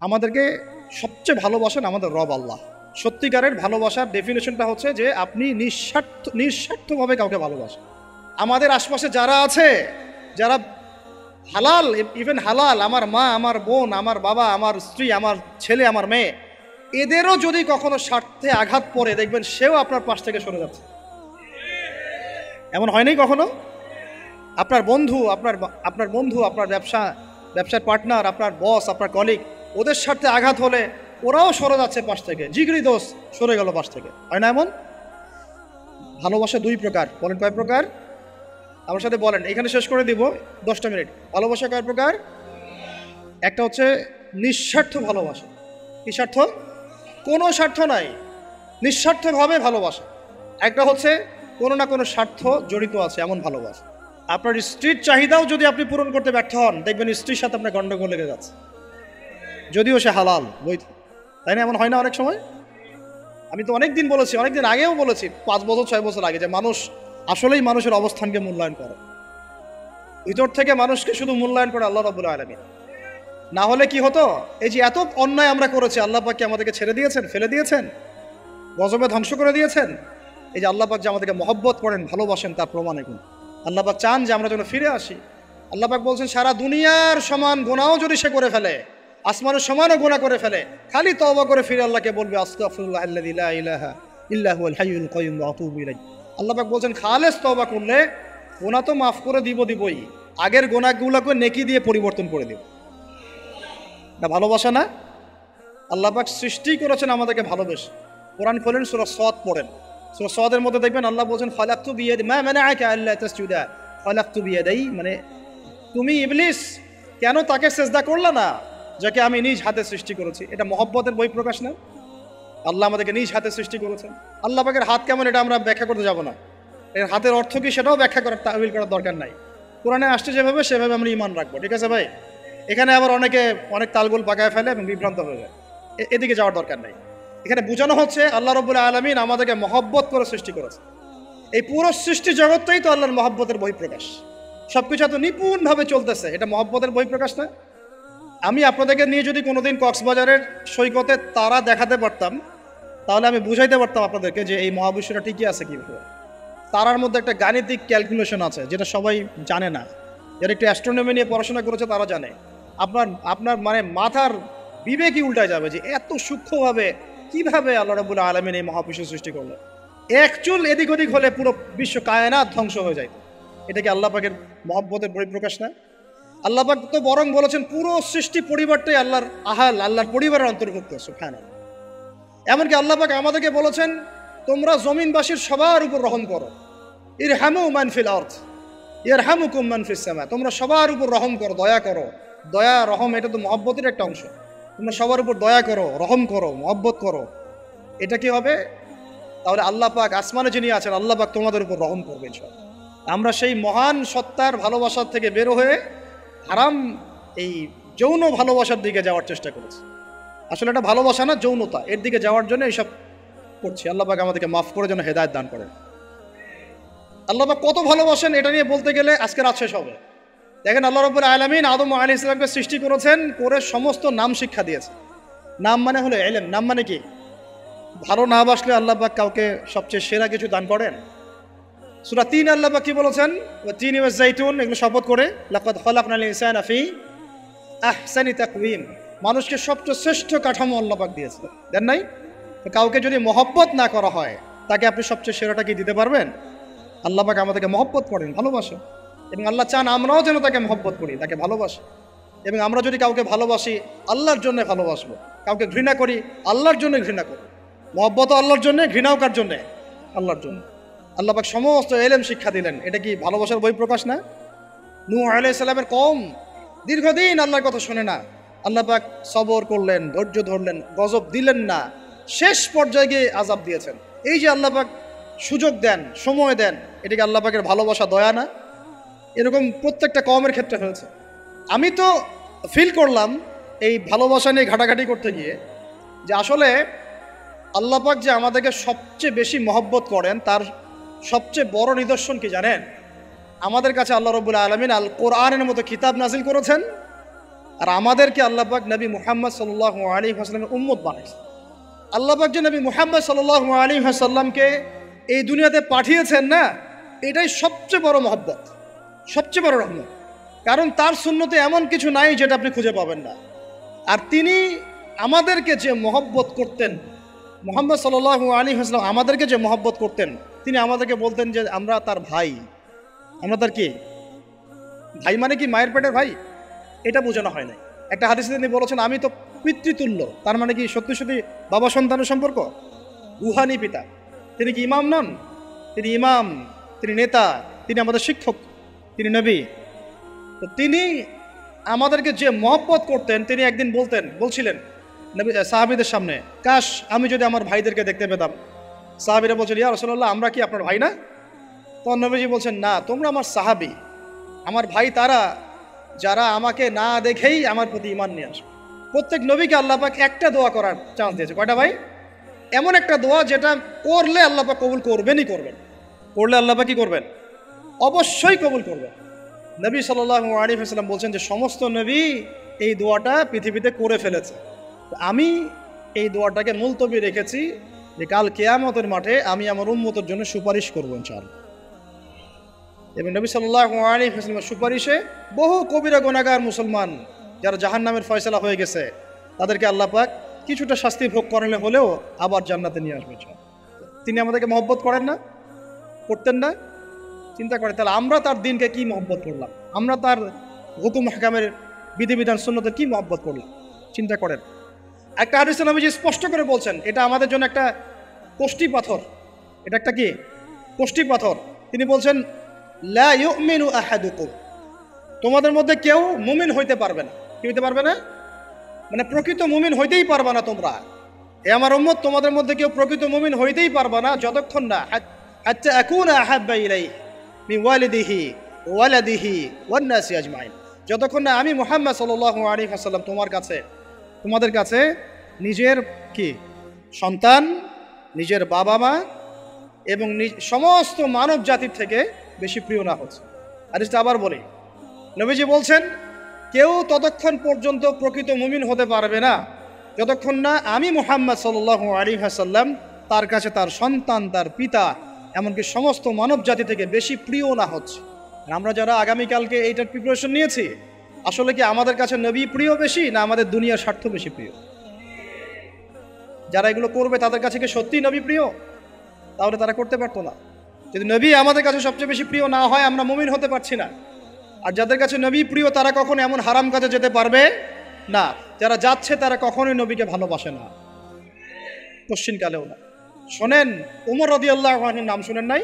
আমাদেরকে সবচেয়ে ভালোবাসেন আমাদের রব আল্লাহ। সত্যিকারের ভালোবাসার ডেফিনেশনটা হচ্ছে যে আপনি নিঃস্বার্থভাবে কাউকে ভালোবাসেন। আমাদের আশপাশে যারা আছে, যারা হালাল, ইভেন হালাল, আমার মা, আমার বোন, আমার বাবা, আমার স্ত্রী, আমার ছেলে, আমার মেয়ে, এদেরও যদি কখনো স্বার্থে আঘাত পড়ে, দেখবেন সেও আপনার পাশ থেকে সরে যাচ্ছে। এমন হয়নি কখনো? আপনার বন্ধু, আপনার ব্যবসার পার্টনার, আপনার বস, আপনার কলিগ, ওদের স্বার্থে আঘাত হলে ওরাও সরে যাচ্ছে পাশ থেকে, জিগরি দোষ সরে গেল পাশ থেকে, হয় না এমন? ভালোবাসা দুই প্রকার। বলেন কয় প্রকার? আমার সাথে বলেন, এখানে শেষ করে দিব 10টা মিনিট। ভালোবাসা কয় প্রকার? একটা হচ্ছে নিঃস্বার্থ ভালোবাসা। কি স্বার্থ? কোনো স্বার্থ নাই, নিঃস্বার্থভাবে ভালোবাসা। একটা হচ্ছে কোনো না কোনো স্বার্থ জড়িত আছে এমন ভালোবাসা। আপনার স্ত্রীর চাহিদাও যদি আপনি পূরণ করতে ব্যর্থ হন, দেখবেন স্ত্রীর সাথে আপনার গন্ডগোল লেগে যাচ্ছে, যদিও সে হালাল বৈধ, তাই না? এমন হয় না অনেক সময়? আমি তো অনেক দিন বলেছি, অনেক দিন আগেও বলেছি, 5 বছর 6 বছর আগে, যে মানুষ আসলেই মানুষের অবস্থানকে মূল্যায়ন করে, ভিতর থেকে মানুষকে শুধু মূল্যায়ন করে আল্লাহ রাব্বুল আলামিন। না হলে কি হতো? এই যে এত অন্যায় আমরা করেছি, আল্লাহ পাক কি আমাদেরকে ছেড়ে দিয়েছেন, ফেলে দিয়েছেন, গজবে ধ্বংস করে দিয়েছেন? এই যে আল্লাহ পাক যে আমাদেরকে মহব্বত করেন, ভালোবাসেন, তার প্রমাণ এগুলো। আল্লাহ পাক চান যে আমরা যেন ফিরে আসি। আল্লাহ পাক বলছেন, সারা দুনিয়ার সমান গুনাহও যদি সে করে ফেলে, আসমানের সমানও গুনাহ করে ফেলে, খালি তওবা করে ফিরে আল্লাহকে বলবে, আস্তাগফিরুল্লাহ আল্লাযী লা ইলাহা ইল্লা হুয়াল হাইয়ুল কাইয়্যুম ওয়া আতুবু ইলাইহি। আল্লাহ পাক বলছেন, খালেস তওবা করলে গুনাহ তো মাফ করে দিবই, আগের গুনাহগুলোকে নেকি দিয়ে পরিবর্তন করে দিব। না ভালোবাসা না? আল্লাহ পাক সৃষ্টি করেছেন আমাদেরকে ভালোবেসে। কোরআন খোলেন, সূরা সদ পড়েন, সূরা সদের মধ্যে দেখবেন আল্লাহ বলছেন, খালাকতু বিয়াদি মা মানাআকা আল্লা তাসজুদা খালাকতু বিয়াদাই, মানে তুমি ইবলিস কেন তাকে সিজদা করলা না যাকে আমি নিজ হাতে সৃষ্টি করেছি? এটা মহব্বতের বহিঃপ্রকাশ না? আল্লাহ আমাদেরকে নিজ হাতে সৃষ্টি করেছেন। আল্লাহ পাকের হাত কেমন এটা আমরা ব্যাখ্যা করতে যাব না, এর হাতের অর্থ কি সেটাও ব্যাখ্যা করার, তাওয়িল করার দরকার নাই। কোরআনে আসছে যেভাবে সেভাবে আমরা ঈমান রাখবো, ঠিক আছে ভাই? এখানে আবার অনেকে অনেক তালগোল পাকায় ফেলে এবং বিভ্রান্ত হয়ে যায়, এদিকে যাওয়ার দরকার নাই। এখানে বোঝানো হচ্ছে আল্লাহ রাব্বুল আলামিন আমাদেরকে মহব্বত করে সৃষ্টি করেছে। এই পুরো সৃষ্টি জগৎটাই তো আল্লাহর মহব্বতের বহিঃপ্রকাশ। সবকিছু এত নিপুণভাবে চলতেছে, এটা মহব্বতের বহিঃপ্রকাশ না? আমি আপনাদেরকে নিয়ে যদি কোনোদিন কক্সবাজারের সৈকতে তারা দেখাতে পারতাম, তাহলে আমি বুঝাইতে পারতাম আপনাদেরকে যে এই মহাবিশ্বটা ঠিকই আছে কীভাবে। তারার মধ্যে একটা গাণিতিক ক্যালকুলেশন আছে যেটা সবাই জানে না, যারা একটু অ্যাস্ট্রোনমি নিয়ে পড়াশোনা করেছে তারা জানে। আপনার মানে মাথার বিবেকই উল্টায় যাবে যে এত সূক্ষ্মভাবে কিভাবে আল্লাহ রাব্বুল আলামিন এই মহাবিশ্ব সৃষ্টি করলো। এক চুল এদিক ওদিক হলে পুরো বিশ্ব কায়নাত ধ্বংস হয়ে যায়। এটা কি আল্লাহ পাকের মহব্বতের বহিঃপ্রকাশ না? আল্লাহ পাক তো বরং বলেছেন পুরো সৃষ্টি পরিবারটাই আল্লাহর আহাল, আল্লাহর পরিবারের অন্তর্ভুক্ত। সুবহানাল্লাহ। এমনকি আল্লাহ পাক আমাদেরকে বলেছেন, তোমরা জমিনবাসীর সবার উপর রহম করো, ইরহামু মান ফিল আরদ ইয়ারহামুকুম মান ফিস সামা। তোমরা সবার উপর রহম করো, দয়া করো। দয়া রহম এটা তো মহব্বতের একটা অংশ। তোমরা সবার উপর দয়া করো, রহম করো, মহব্বত করো। এটা কি হবে? তাহলে আল্লাহ পাক আসমানে যিনি আছেন, আল্লাহ পাক তোমাদের উপর রহম করবেন। আমরা সেই মহান সত্তার ভালোবাসার থেকে বের হয়ে হারাম এই যৌন ভালোবাসার দিকে যাওয়ার চেষ্টা করেছি। আসলে এটা ভালোবাসা না, যৌনতা, এর দিকে যাওয়ার জন্য এইসব করছি। আল্লাহ পাক আমাদেরকে মাফ করে যেন হেদায়েত দান করেন। আল্লাহ পাক কত ভালোবাসেন এটা নিয়ে বলতে গেলে আজকে রাত শেষ হবে। দেখেন, আল্লাহ রাব্বুল আলামিন আদম আলাইহিস সালামকে সৃষ্টি করেছেন, করে সমস্ত নাম শিক্ষা দিয়েছে। নাম মানে হলো ইলম। নাম মানে কি? ভালো না বাসলে আল্লাহ পাক কাউকে সবচেয়ে সেরা কিছু দান করেন। সূরা ৩ আল্লাহ পাক কি বলেছেন? ওয়া তিন ওয়া যাইতুন, এগুলো শপথ করে, লাকাদ খালাকনাল ইনসানা ফি আহসানি তাকওয়িম। মানুষকে সবচেয়ে শ্রেষ্ঠ কাঠামো আল্লাহ পাক দিয়েছেন, দেন নাই? কাউকে যদি মহব্বত না করা হয়, তাকে আপনি সবচেয়ে সেরাটা কি দিতে পারবেন? আল্লাহ পাক আমাদেরকে মহব্বত করেন, ভালোবাসেন, এবং আল্লাহ চান আমরাও যেন তাকে মহব্বত করি, তাকে ভালোবাসি। এবং আমরা যদি কাউকে ভালোবাসি, আল্লাহর জন্য ভালোবাসবো। কাউকে ঘৃণা করি, আল্লাহর জন্য ঘৃণা করি। মহব্বতও আল্লাহর জন্য, ঘৃণাও কার জন্যে? আল্লাহর জন্য। আল্লাহ পাক সমস্ত ইলম শিক্ষা দিলেন। এটা কি ভালোবাসার বহিঃপ্রকাশ না? নূহ আলাইহিস সালামের কওম দীর্ঘদিন আল্লাহর কথা শোনে না, আল্লাহ পাক সবর করলেন, ধৈর্য ধরলেন, গজব দিলেন না, শেষ পর্যায়ে গিয়ে আযাব দিয়েছেন। এই যে আল্লাহ পাক সুযোগ দেন, সময় দেন, এটাকে আল্লাহ পাকের ভালোবাসা, দয়া না? এরকম প্রত্যেকটা কওমের ক্ষেত্রে হয়েছে। আমি তো ফিল করলাম এই ভালোবাসা নিয়ে ঘাটাঘাটি করতে গিয়ে যে আসলে আল্লাহ পাক যে আমাদেরকে সবচেয়ে বেশি মহব্বত করেন, তার সবচেয়ে বড় নিদর্শন কি জানেন? আমাদের কাছে আল্লাহ রাব্বুল আলামিন আল কোরআনের মতো কিতাব নাজিল করেছেন, আর আমাদেরকে আল্লাহ পাক নবী মুহাম্মদ সাল্লাল্লাহু আলাইহি ওয়াসাল্লামের উম্মত বানাইছেন। আল্লাহ পাক যে নবী মুহাম্মদ সাল্লাল্লাহু আলাইহি ওয়াসাল্লামকে এই দুনিয়াতে পাঠিয়েছেন না, এটাই সবচেয়ে বড় মহব্বত, সবচেয়ে বড় রহমত। কারণ তার সুন্নতে এমন কিছু নাই যেটা আপনি খুঁজে পাবেন না। আর তিনি আমাদেরকে যে মহব্বত করতেন, মুহাম্মদ সাল্লাল্লাহু আলাইহি ওয়াসাল্লাম আমাদেরকে যে মহব্বত করতেন, তিনি আমাদেরকে বলতেন যে আমরা তার ভাই। আমরা তার কি ভাই? মানে কি মায়ের পেটের ভাই? এটা বোঝানো হয় না। একটা হাদিসে তিনি বলেছেন আমি তো পিতৃতুল্য। তার মানে কি সত্যি সত্যি বাবা সন্তানের সম্পর্ক? রুহানি পিতা। তিনি কি ইমাম নন? তিনি ইমাম, তিনি নেতা, তিনি আমাদের শিক্ষক, তিনি নবী। তো তিনি আমাদেরকে যে মহব্বত করতেন, তিনি একদিন বলছিলেন নবী সাহাবীদের সামনে, কাশ আমি যদি আমার ভাইদেরকে দেখতে পেতাম। সাহাবীরা বলছেন ইয়া রাসূলুল্লাহ আমরা কি আপনার ভাই না? তখন নবীজি বলছেন না, তোমরা আমার সাহাবী। আমার ভাই তারা যারা আমাকে না দেখেই আমার প্রতি ঈমান নিয়ে আসবে। প্রত্যেক নবীকে আল্লাহ পাক একটা দোয়া করার চান্স দিয়েছে। কয়টা ভাই? এমন একটা দোয়া যেটা করলে আল্লাহ পাক কবুল করবেনই করবেন। করলে আল্লাহ পাক কি করবেন? অবশ্যই কবুল করবেন। নবী সাল্লাল্লাহু আলাইহি ওয়াসাল্লাম বলছেন যে সমস্ত নবী এই দোয়াটা পৃথিবীতে করে ফেলেছে। আমি এই দোয়াটাকে মুলতবি রেখেছি যে কাল কিয়ামতের মাঠে আমি আমার উম্মতের জন্য সুপারিশ করব ইনশাআল্লাহ। এবং নবী সাল্লাল্লাহু আলাইহি ওয়াসাল্লামের সুপারিশে বহু কবিরা গুনাহগার মুসলমান যারা জাহান্নামের ফয়সালা হয়ে গেছে, তাদেরকে আল্লাহ পাক কিছুটা শাস্তি ভোগ করালে হলেও আবার জান্নাতে নিয়ে আসবে। তিনি আমাদেরকে মহব্বত করেন না? করতেন না? চিন্তা করে তাহলে আমরা তার দিনকে কি মহব্বত করলাম, আমরা তার হুকুম হাকামের বিধিবিধান সুন্নতে কি মহব্বত করলাম, চিন্তা করেন। একটা হাদিসে নবীজি স্পষ্ট করে বলছেন এটা আমাদের জন্য একটা কষ্টি পাথর। এটা একটা কি কষ্টি পাথর। তিনি বলছেন লা ইউমিনু আহাদুকুম, তোমাদের মধ্যে কেউ মুমিন হইতে পারবে না। কি হইতে পারবে না? মানে প্রকৃত মুমিন হইতেই পারবে না তোমরা। এ আমার উম্মত, তোমাদের মধ্যে কেউ প্রকৃত মুমিন হইতেই পারবে না যতক্ষণ না হাত্তা আকুনা আহাব্বা ইলাইহি মিন ওয়ালিদিহি ওয়ালাদিহি ওয়ান নাসি আজমাইন, যতক্ষণ না আমি মুহাম্মদ সাল্লাল্লাহু আলাইহি ওয়াসাল্লাম তোমাদের কাছে নিজের কি সন্তান, নিজের বাবা মা এবং সমস্ত মানব জাতির থেকে বেশি প্রিয় না হচ্ছে। হাদিসটা আবার বলি, নবীজি বলছেন কেউ ততক্ষণ পর্যন্ত প্রকৃত মুমিন হতে পারবে না যতক্ষণ না আমি মুহাম্মদ সাল্লাল্লাহু আলাইহি ওয়াসাল্লাম তার কাছে তার সন্তান, তার পিতা, এমনকি সমস্ত মানব জাতি থেকে বেশি প্রিয় না হচ্ছে। আমরা যারা আগামীকালকে এইটার প্রিপারেশন নিয়েছি, আসলে কি আমাদের কাছে নবী প্রিয় বেশি না আমাদের দুনিয়ার স্বার্থ বেশি প্রিয়? যারা এগুলো করবে তাদের কাছে কি সত্যিই নবী প্রিয়? তাহলে তারা করতে পারতো না। যদি নবী আমাদের কাছে সবচেয়ে বেশি প্রিয় না হয়, আমরা মুমিন হতে পারছি না। আর যাদের কাছে নবী প্রিয় তারা কখনো এমন হারাম কাজে যেতে পারবে না। যারা যাচ্ছে তারা কখনোই নবীকে ভালোবাসে না, কোশ্চিনকালেও না। শোনেন, উমর রাদিয়াল্লাহু আনহুর নাম শুনেন নাই?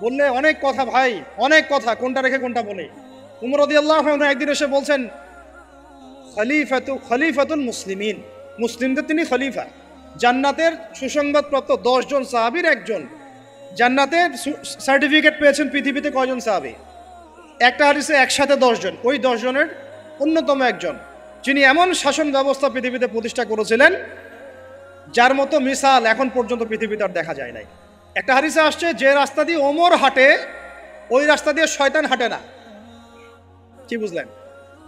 বললে অনেক কথা ভাই, অনেক কথা, কোনটা রেখে কোনটা বলে। উমর রাদিয়াল্লাহু আনহু একদিন এসে বলছেন খলিফাতুল মুসলিমিন, মুসলিমদের তিনি খলিফা। জান্নাতের সুসংবাদপ্রাপ্ত 10 জন সাহাবীর একজন। জান্নাতের সার্টিফিকেট পেয়েছেন পৃথিবীতে কয়জন সাহাবী? একটা হাদিসে একসাথে 10 জন। ওই 10 জনের অন্যতম একজন, যিনি এমন শাসন ব্যবস্থা পৃথিবীতে প্রতিষ্ঠা করেছিলেন যার মতো মিসাল এখন পর্যন্ত পৃথিবীতে আর দেখা যায় নাই। একটা হাদিসে আসছে যে রাস্তা দিয়ে ওমর হাঁটে ওই রাস্তা দিয়ে শয়তান হাঁটে না। কি বুঝলেন?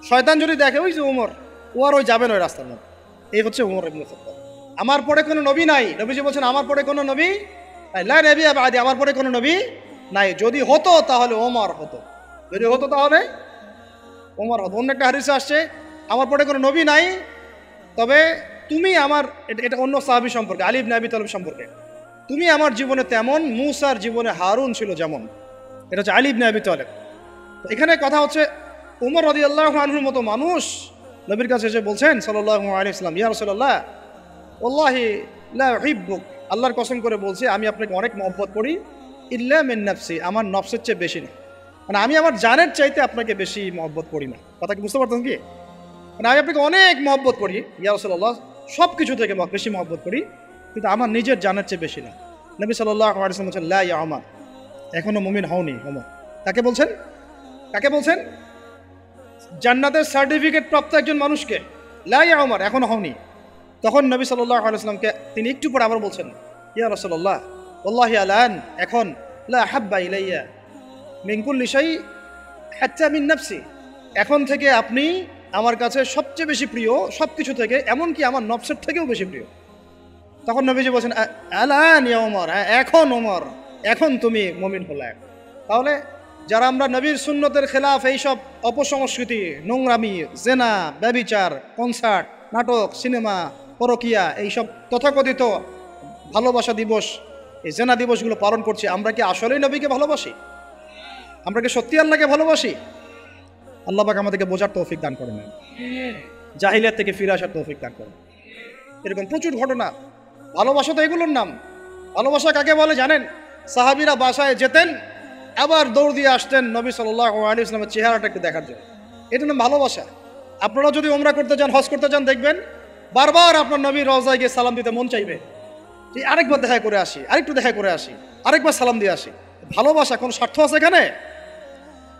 শয়তান যদি দেখে ওই যে ওমর, ও আর ওই যাবেন ওই রাস্তার মধ্যে। এই হচ্ছে ওমর ইবনে খাত্তাব। আমার পরে কোনো নবী নাই। নবীজি বলছেন আমার পরে কোনো নবী নাই, লা নবিয়্যা বা'দি, আমার পরে কোনো নবী নাই। যদি হতো তাহলে ওমর হতো, যদি হতো তাহলে ওমর হতো। অন্য একটা হাদিসে আসছে আমার পরে কোনো নবী নাই, তবে তুমি আমার, এটা অন্য সাহাবী সম্পর্কে, আলী ইবনে আবি তালিব সম্পর্কে, তুমি আমার জীবনে তেমন মূসার জীবনে হারুন ছিল যেমন। এটা হচ্ছে আলী ইবনে আবি তালিব। এখানে কথা হচ্ছে উমর রাদিয়াল্লাহু আনহুর মতো মানুষ নবীর কাছে এসে বলছেন সাল্লাল্লাহু আলাইহি ওয়াসাল্লাম, ইয়া রাসূলুল্লাহ ওয়াল্লাহি লা উহিব্বুক, আল্লাহর কসম করে বলছি আমি আপনাকে অনেক মহব্বত করি, ইল্লা মিন নাফসি, আমার নফসের চেয়ে বেশি না। মানে আমি আমার জানের চাইতে আপনাকে বেশি মহব্বত করি না। কথা কি বুঝতে পারতেন কি? মানে আমি আপনাকে অনেক মহব্বত করি ইয়া রাসূলুল্লাহ, সব কিছু থেকে বেশি মহব্বত করি, কিন্তু আমার নিজের জানের চেয়ে বেশি না। নবী সাল্লাল্লাহু আলাইহি ওয়াসাল্লাম বলেন লা ইয়া উমর, এখনো মুমিন হওনি ওমর। কাকে বলছেন? কাকে বলছেন? জান্নাতের সার্টিফিকেট প্রাপ্ত একজন মানুষকে। লা ইয়া উমর, এখনো হওনি। তখন নবী সাল্লাল্লাহু আলাইহি ওয়াসাল্লামকে তিনি একটু পরে আবার বলছেন, ইয়া রাসূলুল্লাহ ওয়াল্লাহি আলান, এখন লা হাব্বা ইলাইয়া মিন কুল্লি শাই হাত্তা মিন নাফসি, এখন থেকে আপনি আমার কাছে সবচেয়ে বেশি প্রিয় সব কিছু থেকে, এমনকি আমার নফসের থেকেও বেশি প্রিয়। তখন নবীজি বলছেন আলান ইয়া ওমর, এখন ওমর, এখন তুমি মুমিন হলে। তাহলে যারা আমরা নবীর সুন্নতের খেলাফ এইসব অপসংস্কৃতি, নোংরামি, জেনা, ব্যভিচার, কনসার্ট, নাটক, সিনেমা, পরকিয়া, এইসব তথাকথিত ভালোবাসা দিবস, এই জেনা দিবসগুলো পালন করছি, আমরা কি আসলেই নবীকে ভালোবাসি? আমরা কি সত্যি আল্লাহকে ভালোবাসি? আল্লাহ পাক আমাদেরকে বোঝার তৌফিক দান করেন, জাহিলিয়াত থেকে ফিরে আসার তৌফিক দান করেন। এরকম প্রচুর ঘটনা। ভালোবাসা তো এগুলোর নাম। ভালোবাসা কাকে বলে জানেন? সাহাবীরা বাসায় যেতেন, আবার দৌড় দিয়ে আসতেন নবী সাল্লাল্লাহু আলাইহি ওয়াসাল্লামের চেহারাটা একটু দেখার জন্য। এটা নাম ভালোবাসা। আপনারা যদি উমরা করতে যান, হজ করতে যান, দেখবেন বারবার আপনার নবীর রওজায় গিয়ে সালাম দিতে মন চাইবে, যে আরেকবার দেখা করে আসি, আরেকটু দেখা করে আসি, আরেকবার সালাম দিয়ে আসি। ভালোবাসা, কোনো স্বার্থ আছে এখানে?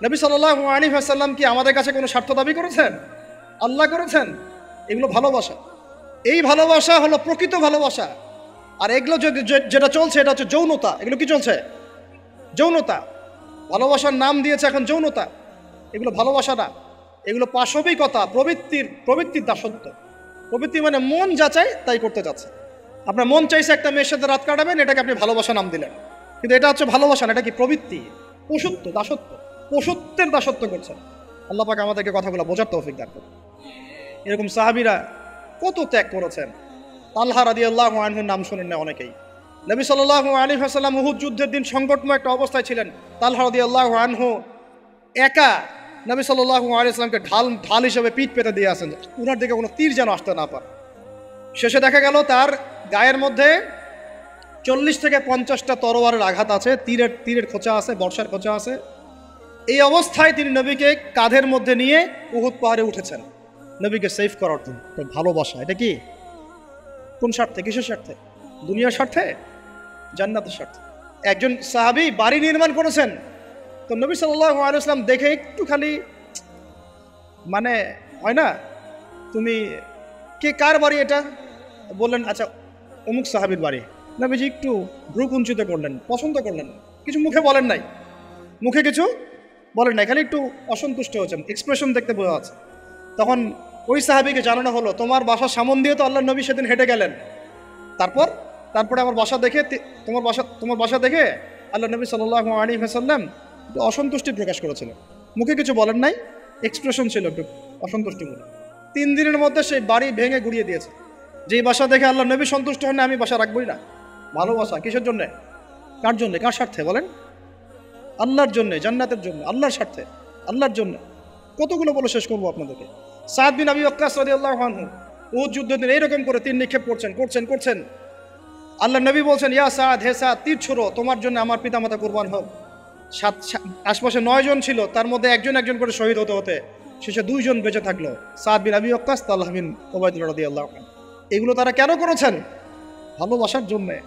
নবী সাল্লাল্লাহু আলাইহি ওয়াসাল্লাম কি আমাদের কাছে কোনো স্বার্থ দাবি করেছেন? আল্লাহ করেছেন। এগুলো ভালোবাসা। এই ভালোবাসা হলো প্রকৃত ভালোবাসা। আর এগুলো যেটা চলছে এটা হচ্ছে যৌনতা। এগুলো কি চলছে? যৌনতা। ভালোবাসার নাম দিয়েছে এখন যৌনতা। এগুলো ভালোবাসা না, এগুলো পাশবিকতা, প্রবৃত্তির দাসত্ব। প্রবৃত্তি মানে মন যা চায় তাই করতে যাচ্ছে। আপনার মন চাইছে একটা মেয়ের সাথে রাত কাটাবেন, এটাকে আপনি ভালোবাসা নাম দিলেন, কিন্তু এটা হচ্ছে ভালোবাসা না, এটা কি প্রবৃত্তি, পশুত্ব, দাসত্ব, পশুত্বের দাসত্ব করছেন। আল্লাহ পাক আমাদেরকে কথাগুলো বোঝার তৌফিক দান করুন। এরকম সাহাবীরা কত ত্যাগ করেছেন। তালহা রাদিয়াল্লাহু আনহুর নাম শুনেন না অনেকেই। নবী সাল্লাল্লাহু আলাইহি ওয়াসাল্লাম উহুদ যুদ্ধের দিন সংকটময় একটা অবস্থায় ছিলেন। তালহা রাদিয়াল্লাহু আনহু একা নবী সাল্লাল্লাহু আলাইহি ওয়াসাল্লামকে ঢাল হিসেবে পিঠ পেতে দিয়ে আসেন, উনার দিকে কোনো তীর যেন আসতে না পারে। শেষে দেখা গেল তার গায়ের মধ্যে 40 থেকে 50টা তরোয়ারের আঘাত আছে, তীরের খোঁচা আছে, বর্ষার খোঁচা আছে। এই অবস্থায় তিনি নবীকে কাঁধের মধ্যে নিয়ে উহুদ পাহাড়ে উঠেছেন নবীকে সেভ করার জন্য। ভালোবাসা। এটা কি? কোন স্বার্থে? কিসের স্বার্থে? দুনিয়ার স্বার্থে? জান্নাতের স্বার্থে। একজন সাহাবী বাড়ি নির্মাণ করেছেন, তো নবী সাল্লাল্লাহু আলাইহি ওয়াসাল্লাম দেখে একটু খালি মানে হয় না, তুমি কে, কার বাড়ি এটা? বললেন আচ্ছা অমুক সাহাবীর বাড়ি। নবীজি একটু ভ্রু কুঞ্চিত করলেন, পছন্দ করলেন, কিছু মুখে বলেন নাই, মুখে কিছু বলেন নাই, খালি একটু অসন্তুষ্ট হয়েছেন, এক্সপ্রেশন দেখতে বোঝা যাচ্ছে। তখন ওই সাহাবীকে জানানো হলো, তোমার বাসার সামন দিয়ে তো আল্লাহর নবী সেদিন হেঁটে গেলেন, তারপরে আমার বাসা দেখে, তোমার বাসা দেখে আল্লাহ নবী সাল্লাল্লাহু আলাইহি ওয়াসাল্লাম একটু অসন্তুষ্টি প্রকাশ করেছিলেন, মুখে কিছু বলেন নাই, এক্সপ্রেশন ছিল একটু অসন্তুষ্টিমূলক। 3 দিনের মধ্যে সেই বাড়ি ভেঙে গুড়িয়ে দিয়েছে। যেই বাসা দেখে আল্লাহ নবী সন্তুষ্ট হন না, আমি বাসা রাখবই না। ভালোবাসা কিসের জন্যে? কার জন্যে? কার স্বার্থে বলেন? আল্লাহর জন্যে, জান্নাতের জন্য, আল্লাহর স্বার্থে, আল্লাহর জন্য। কতগুলো বলে শেষ করবো আপনাদেরকে। সাদ বিন আবি ওয়াক্কাস রাদিয়াল্লাহু আনহু উহুদ যুদ্ধের দিন এইরকম করে তীর নিক্ষেপ করছেন। আল্লাহ নবী বলছেন, ইয়া সাদ, হে সাদ, তীর ছোড়ো, তোমার জন্য আমার পিতামাতা কুরবান হোক। আশপাশে 9 জন ছিল, তার মধ্যে একজন করে শহীদ হতে শেষে 2 জন বেঁচে থাকলো, সাদ বিন আবি ওয়াক্কাস, তালহা বিন উবাইদুল্লাহ রাদিয়াল্লাহু আনহু। এগুলো তারা কেন করেছেন? ভালোবাসার জন্যে।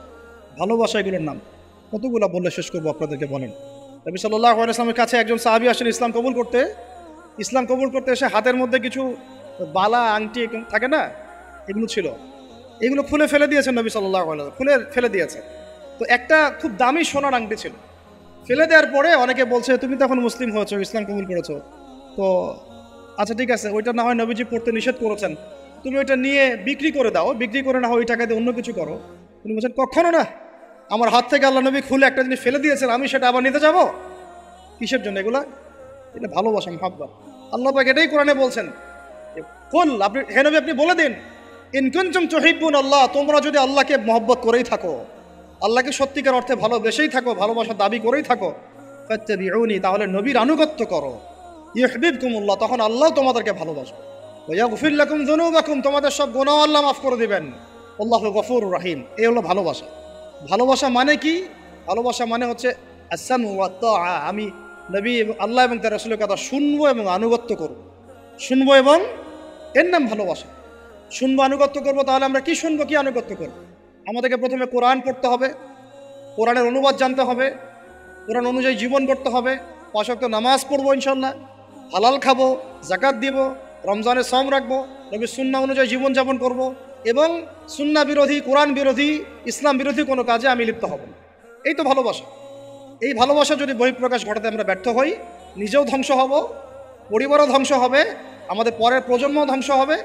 ভালোবাসা এগুলোর নাম। কতগুলো বললে শেষ করবো আপনাদেরকে বলেন। নবী সাল্লাল্লাহু আলাইহি ওয়াসাল্লামের কাছে একজন সাহাবী আসেন ইসলাম কবুল করতে এসে হাতের মধ্যে কিছু বালা, আংটি থাকে না, এগুলো ছিল, এগুলো খুলে ফেলে দিয়েছেন নবী সাল্লাল্লাহু আলাইহি ওয়াসাল্লাম, খুলে ফেলে দিয়েছে। তো একটা খুব দামি সোনার আংটি ছিল, ফেলে দেওয়ার পরে অনেকে বলছে, তুমি তো এখন মুসলিম হয়েছো, ইসলাম কবুল করেছো, তো আচ্ছা ঠিক আছে, ওইটা না হয় নবীজি পড়তে নিষেধ করেছেন, তুমি ওইটা নিয়ে বিক্রি করে দাও, বিক্রি করে না হয় ওই টাকা দিয়ে অন্য কিছু করো। তুমি বলছেন, কখনো না, আমার হাত থেকে আল্লাহ নবী খুলে একটা জিনিস ফেলে দিয়েছেন, আমি সেটা আবার নিতে যাব? কিসের জন্য এগুলা? এটা ভালোবাসা, মহব্বত। আল্লাহ পাক এটাই কোরআনে বলছেন, হে নবী আপনি বলে দিন, ইন কুনতুম তুহিব্বুন আল্লাহ, তোমরা যদি আল্লাহকে মহব্বত করেই থাকো, আল্লাহকে সত্যিকার অর্থে ভালোবেসেই থাকো, ভালোবাসার দাবি করেই থাকো, ফাত্তাবিউনি, তাহলে নবীর আনুগত্য করো, ইউহিব্বুকুমুল্লাহ, তখন আল্লাহ তোমাদেরকে ভালোবাসবে, ওয়া ইয়াগফির লাকুম যুনুবাকুম, তোমাদের সব গুনাহ আল্লাহ মাফ করে দিবেন, আল্লাহু গফুরুর রহিম। এই হলো ভালোবাসা। ভালোবাসা মানে কি? ভালোবাসা মানে হচ্ছে আস-সামউ ওয়াত তাআ, আমি নবী আল্লাহ এবং তার রাসূলের কথা শুনবো এবং আনুগত্য করব, শুনবো, এবং এর নাম ভালোবাসা। শুনবো, আনুগত্য করবো। তাহলে আমরা কি শুনবো, কি আনুগত্য করবো? আমাদেরকে প্রথমে কোরআন পড়তে হবে, কোরআনের অনুবাদ জানতে হবে, কোরআন অনুযায়ী জীবন করতে হবে, 5 ওয়াক্ত নামাজ পড়বো ইনশাল্লাহ, হালাল খাবো, যাকাত দিব, রমজানের সওম রাখবো, নবীর সুন্নাহ অনুযায়ী জীবনযাপন করব, এবং সুন্নাহ বিরোধী, কোরআন বিরোধী, ইসলাম বিরোধী কোনো কাজে আমি লিপ্ত হব না। এই তো ভালোবাসা। এই ভালোবাসা যদি বহিঃপ্রকাশ ঘটাতে আমরা ব্যর্থ হই, নিজেও ধ্বংস হব, পরিবারও ধ্বংস হবে, আমাদের পরের প্রজন্ম ধ্বংস হবে।